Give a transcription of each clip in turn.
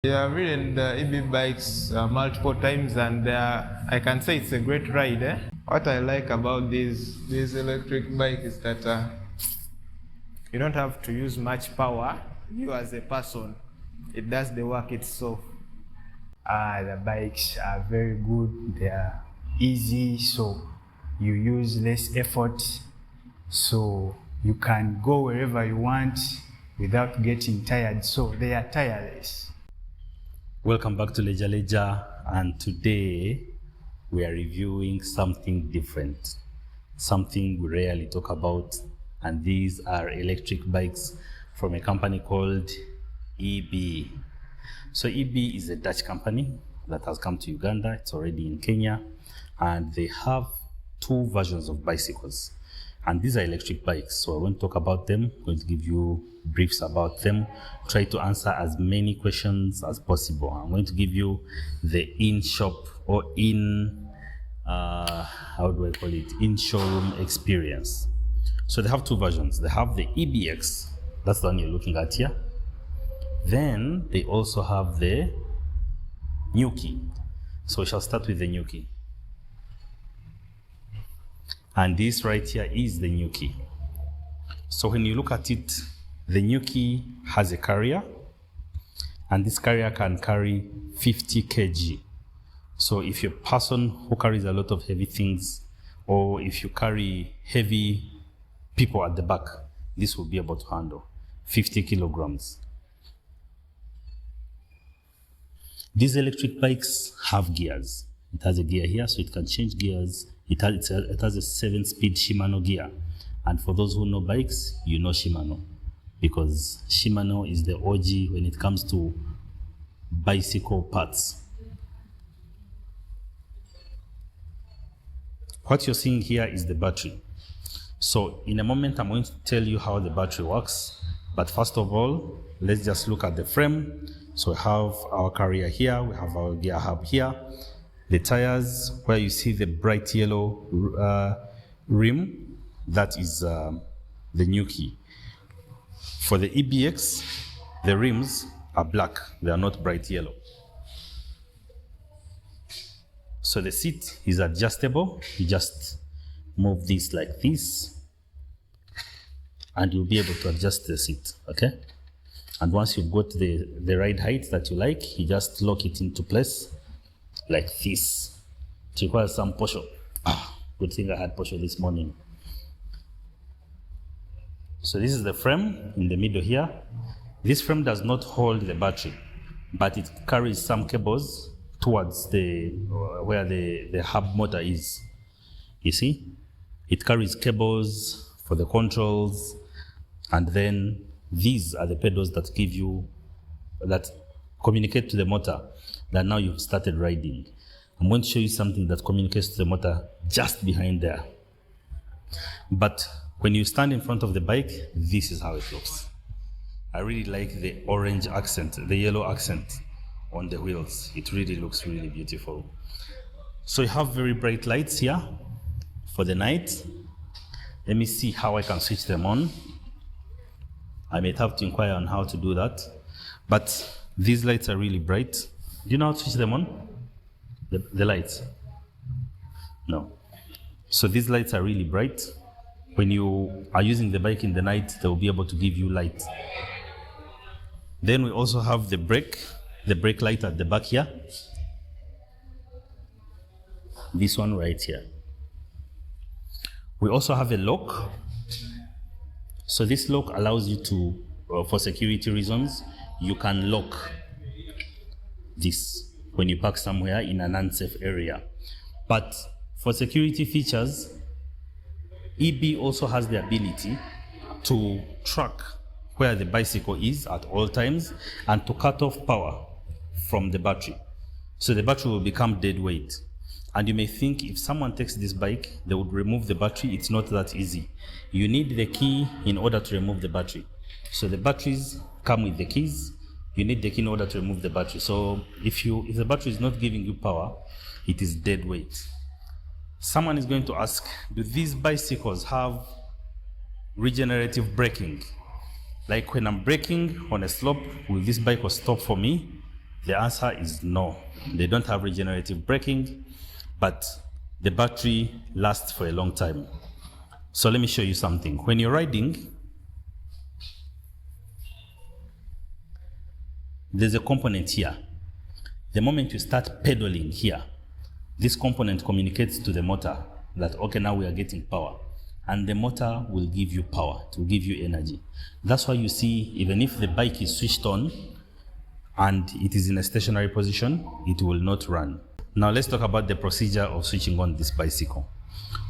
Yeah, I've ridden the Ebee bikes multiple times, and I can say it's a great ride. What I like about these electric bikes is that you don't have to use much power. You as a person, it does the work itself. The bikes are very good. They are easy, so you use less effort, so you can go wherever you want without getting tired. So they are tireless. Welcome back to Leisure Ledger, and today we are reviewing something different, something we rarely talk about, and these are electric bikes from a company called Ebee. So Ebee is a Dutch company that has come to Uganda. It's already in Kenya, and they have two versions of bicycles, and these are electric bikes. So I won't talk about them. I'm going to give you briefs about them, try to answer as many questions as possible. I'm going to give you the in-shop or how do I call it, in-showroom experience. So they have two versions. They have the EBX, that's the one you're looking at here. Then they also have the new key. So we shall start with the new key. And this right here is the new key. So when you look at it, the new key has a carrier, and this carrier can carry 50 kg. So if you're a person who carries a lot of heavy things, or if you carry heavy people at the back, this will be able to handle 50 kilograms. These electric bikes have gears. It has a gear here, so it can change gears. It has a 7-speed Shimano gear. And for those who know bikes, you know Shimano, because Shimano is the OG when it comes to bicycle parts. What you're seeing here is the battery. So in a moment, I'm going to tell you how the battery works. But first of all, let's just look at the frame. So we have our carrier here, we have our gear hub here, the tires, where you see the bright yellow rim, that is the new key. For the EBX, the rims are black, they are not bright yellow. So the seat is adjustable. You just move this like this, and you'll be able to adjust the seat, okay? And once you've got the ride height that you like, you just lock it into place like this. It requires some posture. Good thing I had posture this morning. So this is the frame in the middle here. This frame does not hold the battery, but it carries some cables towards where the hub motor is. You see? It carries cables for the controls, and then these are the pedals that communicate to the motor that now you've started riding. I'm going to show you something that communicates to the motor just behind there. But when you stand in front of the bike, this is how it looks. I really like the orange accent, the yellow accent on the wheels. It really looks really beautiful. So you have very bright lights here for the night. Let me see how I can switch them on. I may have to inquire on how to do that. But these lights are really bright. Do you know how to switch them on? The lights? No. So these lights are really bright. When you are using the bike in the night, they will be able to give you light. Then we also have the brake light at the back here. This one right here. We also have a lock. So this lock allows you to, for security reasons, you can lock this when you park somewhere in an unsafe area. But for security features, Ebee also has the ability to track where the bicycle is at all times and to cut off power from the battery. So the battery will become dead weight. And you may think if someone takes this bike, they would remove the battery. It's not that easy. You need the key in order to remove the battery. So the batteries come with the keys. You need the key in order to remove the battery. So if the battery is not giving you power, it is dead weight. Someone is going to ask, do these bicycles have regenerative braking? Like when I'm braking on a slope, will this bike stop for me? The answer is no. They don't have regenerative braking, but the battery lasts for a long time. So let me show you something. When you're riding, there's a component here. The moment you start pedaling here, this component communicates to the motor that, okay, now we are getting power. And the motor will give you power, to give you energy. That's why you see, even if the bike is switched on and it is in a stationary position, it will not run. Now let's talk about the procedure of switching on this bicycle.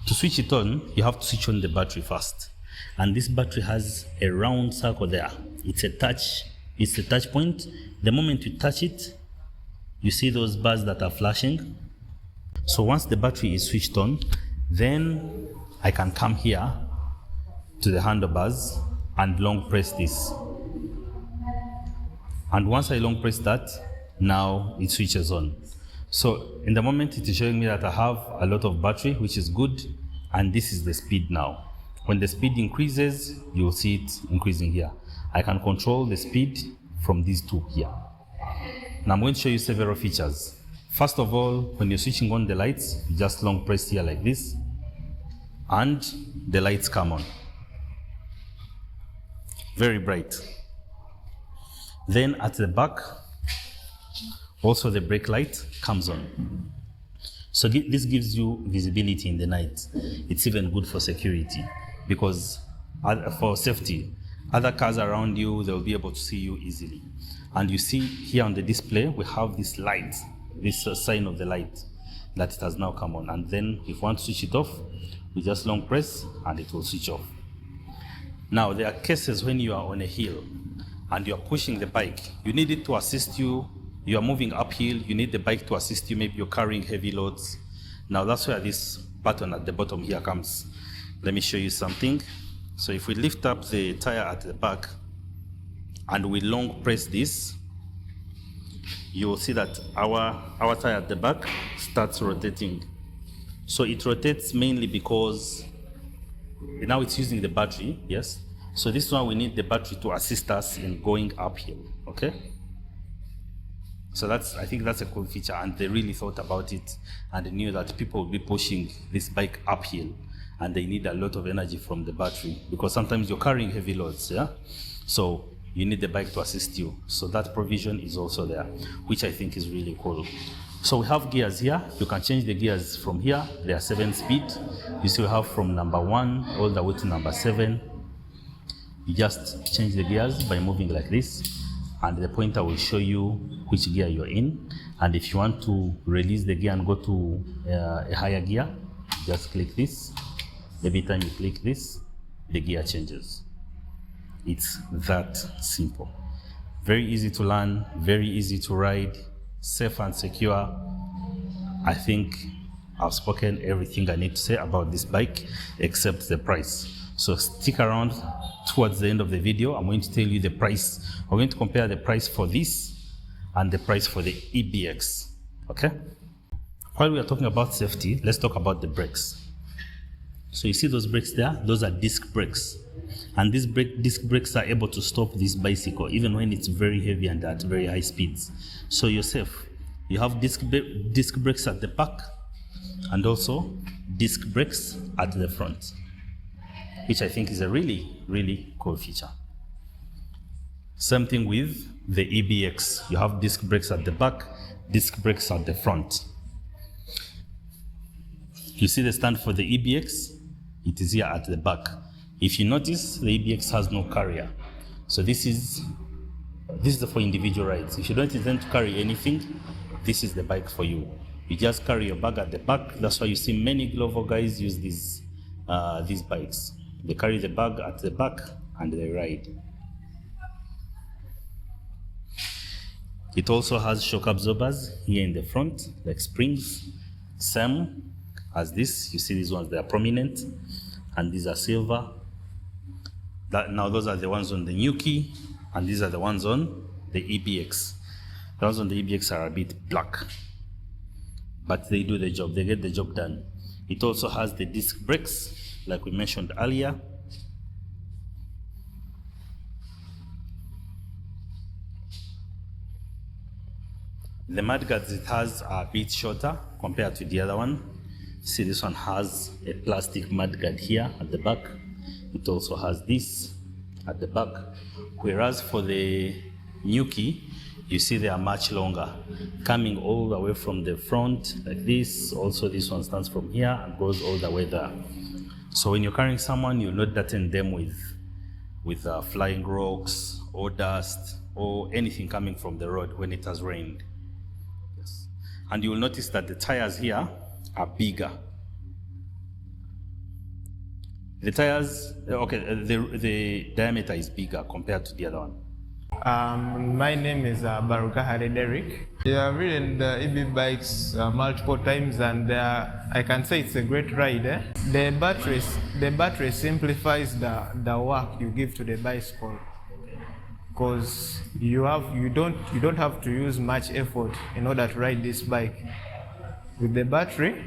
To switch it on, you have to switch on the battery first. And this battery has a round circle there. It's a touch point. The moment you touch it, you see those bars that are flashing. So once the battery is switched on, then I can come here to the handlebars and long press this. And once I long press that, now it switches on. So in the moment it is showing me that I have a lot of battery, which is good, and this is the speed now. When the speed increases, you will see it increasing here. I can control the speed from these two here. Now I'm going to show you several features. First of all, when you're switching on the lights, you just long press here like this, and the lights come on. Very bright. Then at the back, also the brake light comes on. So this gives you visibility in the night. It's even good for security, because for safety, other cars around you, they'll be able to see you easily. And you see here on the display, we have this light, this sign of the light, that it has now come on. And then if you want to switch it off, we just long press and it will switch off. Now there are cases when you are on a hill and you are pushing the bike, you need it to assist you. You are moving uphill, you need the bike to assist you, maybe you're carrying heavy loads. Now that's where this button at the bottom here comes. Let me show you something. So if we lift up the tire at the back and we long press this, you will see that our tire at the back starts rotating. So it rotates mainly because now it's using the battery, yes? So this one we need the battery to assist us in going uphill, okay? So I think that's a cool feature, and they really thought about it and they knew that people will be pushing this bike uphill and they need a lot of energy from the battery, because sometimes you're carrying heavy loads, yeah? So you need the bike to assist you. So that provision is also there, which I think is really cool. So we have gears here. You can change the gears from here. They are 7-speed. You see we have from number 1 all the way to number 7. You just change the gears by moving like this, and the pointer will show you which gear you're in. And if you want to release the gear and go to a higher gear, just click this. Every time you click this, the gear changes. It's that simple. Very easy to learn, very easy to ride, safe and secure. I think I've spoken everything I need to say about this bike except the price. So stick around towards the end of the video. I'm going to tell you the price. We're going to compare the price for this and the price for the EBX, okay? While we are talking about safety, let's talk about the brakes. So you see those brakes there? Those are disc brakes. And these disc brakes are able to stop this bicycle even when it's very heavy and at very high speeds. So you're safe. You have disc brakes at the back and also disc brakes at the front, which I think is a really, really cool feature. Same thing with the EBX. You have disc brakes at the back, disc brakes at the front. You see the stand for the EBX? It is here at the back. If you notice, the EBX has no carrier. So this is for individual rides. If you don't intend to carry anything, this is the bike for you. You just carry your bag at the back. That's why you see many Glovo guys use these bikes. They carry the bag at the back and they ride. It also has shock absorbers here in the front, like springs. Same as this. You see these ones, they are prominent, and these are silver. Now those are the ones on the new key, and these are the ones on the EBX. The ones on the EBX are a bit black, but they do the job, they get the job done. It also has the disc brakes, like we mentioned earlier. The mudguards it has are a bit shorter compared to the other one. See, this one has a plastic mudguard here at the back. It also has this at the back. Whereas for the new key, you see they are much longer, coming all the way from the front like this. Also, this one stands from here and goes all the way there. So when you're carrying someone, you'll not threaten them with flying rocks or dust or anything coming from the road when it has rained. Yes. And you will notice that the tires here are bigger. The tires, okay, the diameter is bigger compared to the other one. My name is Harrier. I've ridden the Ebee bikes multiple times, and I can say it's a great ride. The battery simplifies the work you give to the bicycle, because you don't have to use much effort in order to ride this bike. With the battery,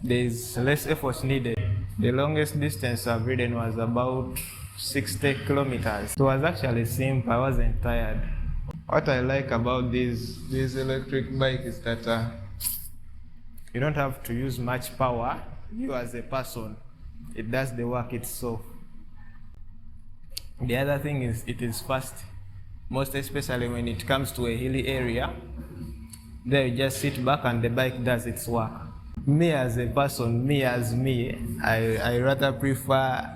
there's less effort needed. The longest distance I've ridden was about 60 kilometers. It was actually simple. I wasn't tired. What I like about this electric bike is that you don't have to use much power. You as a person, it does the work itself. The other thing is it is fast, most especially when it comes to a hilly area. There you just sit back and the bike does its work. Me as a person, I rather prefer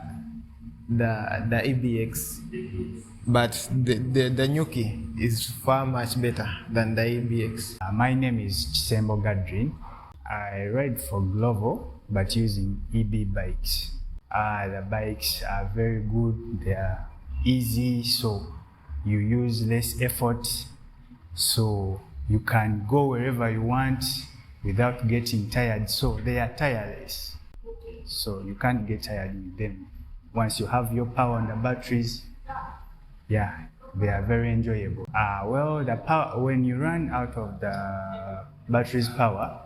the EBX, but the new key is far much better than the EBX. My name is Gadrin. I ride for Glovo, but using Ebee bikes. The bikes are very good. They are easy, so you use less effort, so you can go wherever you want without getting tired. So they are tireless, so you can't get tired with them. Once you have your power on the batteries, yeah, they are very enjoyable. Well, the power, when you run out of the battery's power,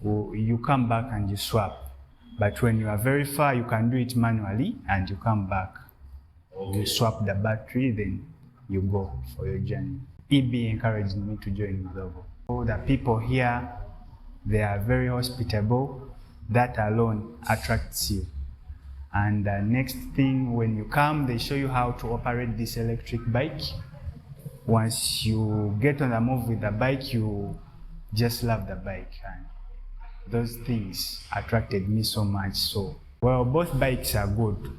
you come back and you swap. But when you are very far, you can do it manually and you come back. You swap the battery, then you go for your journey. Ebee encouraged me to join Glovo. All the people here, they are very hospitable. That alone attracts you. And the next thing, when you come, they show you how to operate this electric bike. Once you get on the move with the bike, you just love the bike. And those things attracted me so much. So, well, both bikes are good,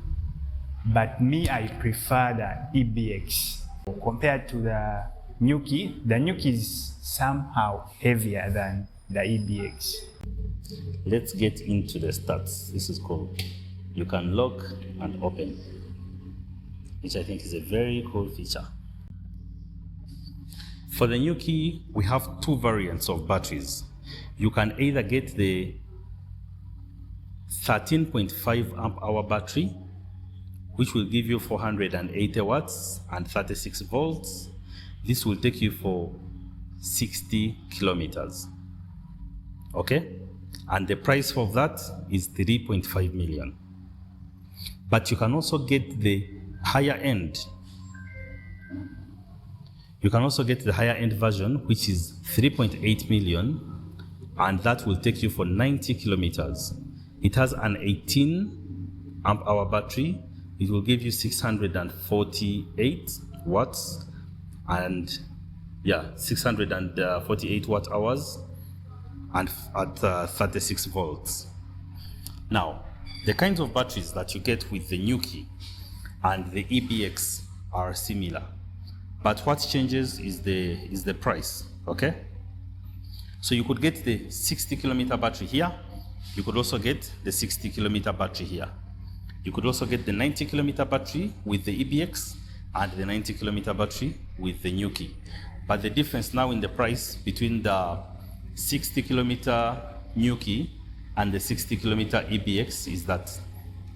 but me, I prefer the EBX. Compared to the new key is somehow heavier than the EBX. Let's get into the stats. This is cool. You can lock and open, which I think is a very cool feature. For the new key, we have two variants of batteries. You can either get the 13.5 amp hour battery, which will give you 480 watts and 36 volts. This will take you for 60 kilometers. Okay? And the price of that is 3.5 million. But you can also get the higher end. You can also get the higher end version, which is 3.8 million, and that will take you for 90 kilometers. It has an 18 amp hour battery. It will give you 648 watts and 648 watt hours and at 36 volts. Now, the kinds of batteries that you get with the new key and the EBX are similar, but what changes is the price. Okay, so you could get the 60 kilometer battery here. You could also get the 60 kilometer battery here. You could also get the 90 kilometer battery with the EBX and the 90 kilometer battery with the new key. But the difference now in the price between the 60 kilometer new key and the 60 kilometer EBX is that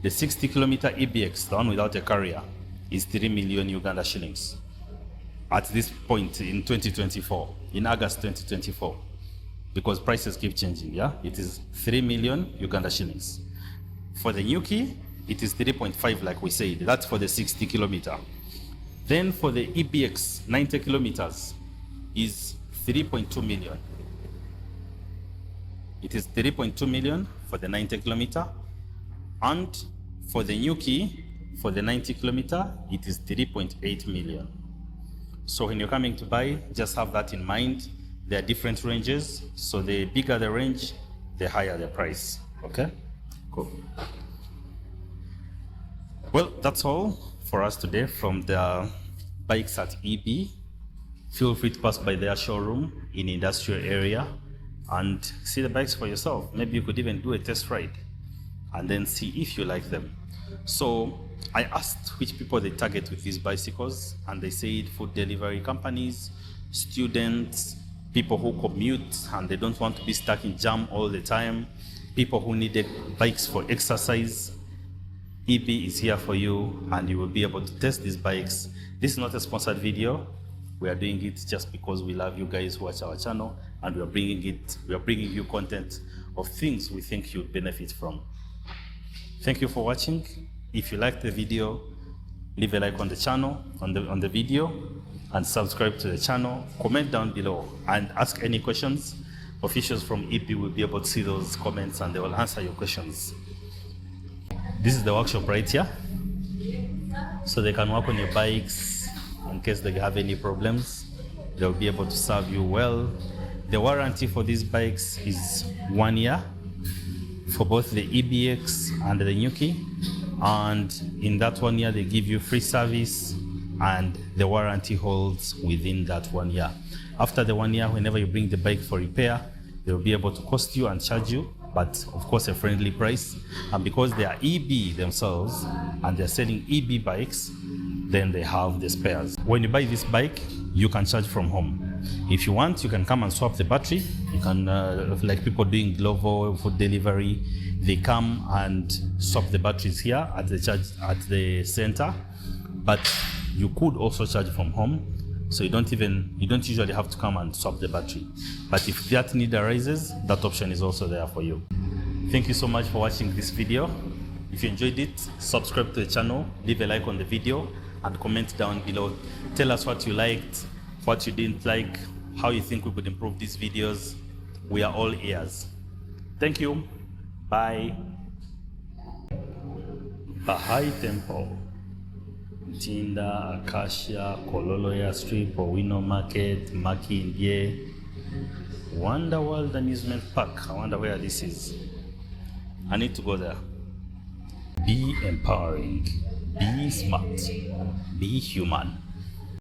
the 60 kilometer EBX, the one without a carrier, is 3 million Uganda shillings at this point in 2024, in August 2024, because prices keep changing. Yeah, it is 3 million Uganda shillings. For the new key, it is 3.5, like we said. That's for the 60 kilometer. Then for the EBX 90 kilometers is 3.2 million. It is 3.2 million for the 90 kilometer, and for the new key, for the 90 kilometer, it is 3.8 million. So when you're coming to buy, just have that in mind. There are different ranges, so the bigger the range, the higher the price. Okay, cool. Well, that's all for us today from the bikes at Ebee. Feel free to pass by their showroom in industrial area and see the bikes for yourself. Maybe you could even do a test ride and then see if you like them. So I asked which people they target with these bicycles, and they said food delivery companies, students, people who commute and they don't want to be stuck in jam all the time, people who needed bikes for exercise. Ebee is here for you, and you will be able to test these bikes. This is not a sponsored video. We are doing it just because we love you guys who watch our channel, and we are bringing you content of things we think you'd benefit from. Thank you for watching. If you liked the video, leave a like on the channel, on the video, and subscribe to the channel. Comment down below and ask any questions. Officials from Ebee will be able to see those comments and they will answer your questions. This is the workshop right here, so they can work on your bikes in case they have any problems. They'll be able to serve you well. The warranty for these bikes is 1 year for both the EBX and the new key, and in that 1 year they give you free service, and the warranty holds within that 1 year. After the 1 year, whenever you bring the bike for repair, they'll be able to cost you and charge you, but of course a friendly price. And because they are Ebee themselves and they're selling Ebee bikes, then they have the spares. When you buy this bike, you can charge from home. If you want, you can come and swap the battery. You can, like people doing Glovo food delivery, they come and swap the batteries here at the center. But you could also charge from home, so you don't usually have to come and swap the battery. But if that need arises, that option is also there for you. Thank you so much for watching this video. If you enjoyed it, subscribe to the channel, leave a like on the video, and comment down below. Tell us what you liked, what you didn't like, how you think we could improve these videos. We are all ears. Thank you. Bye. Bahai Temple. Tinda, Acacia, Corolla Strip, Owino Market, Maki Indie, Wonder World Amusement Park. I wonder where this is. I need to go there. Be empowering, be smart, be human.